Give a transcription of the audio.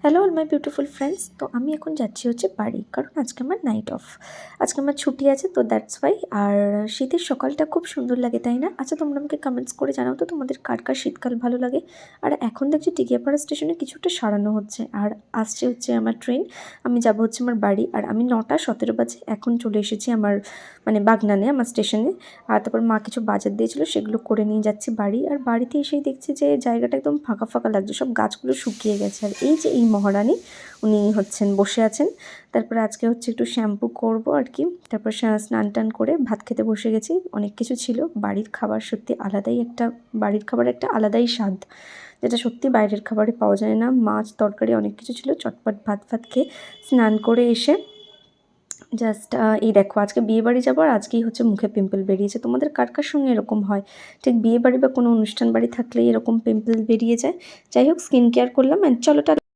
Hello all my beautiful friends. তো আমি এখন যাচ্ছি হচ্ছে বাড়ি, কারণ আজকে আমার নাইট অফ, আজকে আমার ছুটি আছে, তো দ্যাটস ওয়াই। আর শীতের সকালটা খুব সুন্দর লাগে, তাই না? আচ্ছা, তোমরা আমাকে কমেন্টস করে জানাও তো তোমাদের কার কার শীতকাল ভালো লাগে। আর এখন দেখছি টিকিয়াপাড়া স্টেশনে কিছুটা সারানো হচ্ছে, আর আসছে হচ্ছে আমার ট্রেন। আমি যাব হচ্ছে আমার বাড়ি, আর আমি 9:17 বাজে এখন চলে এসেছি আমার বাগনানে, আমার স্টেশনে। আর তারপর মা কিছু বাজার দিয়েছিল, সেগুলো করে নিয়ে যাচ্ছি বাড়ি। আর বাড়িতে এসেই দেখছি যে জায়গাটা একদম ফাঁকা ফাঁকা লাগছে, সব গাছগুলো শুকিয়ে গেছে। আর এই যে এই মহারানী, উনি হচ্ছেন বসে আছেন। তারপরে আজকে হচ্ছে একটু শ্যাম্পু করব আর কি। তারপর স্নান টান করে ভাত খেতে বসে গেছি। অনেক কিছু ছিল, বাড়ির খাবার সত্যি আলাদাই একটা, বাড়ির খাবার একটা আলাদাই স্বাদ, যেটা সত্যি বাইরের খাবারে পাওয়া যায় না। মাছ তরকারি অনেক কিছু ছিল, চটপট ভাত খেয়ে স্নান করে এসে জাস্ট এই দেখো, আজকে বিয়েবাড়ি যাবো, আর আজকেই হচ্ছে মুখে পিম্পল বেরিয়েছে। তোমাদের কার কার সঙ্গে এরকম হয়? ঠিক বিয়ে বাড়ি বা কোনো অনুষ্ঠান বাড়ি থাকলেই এরকম পিম্পল বেরিয়ে যায়। যাই হোক, স্কিন কেয়ার করলাম, অ্যান্ড চলো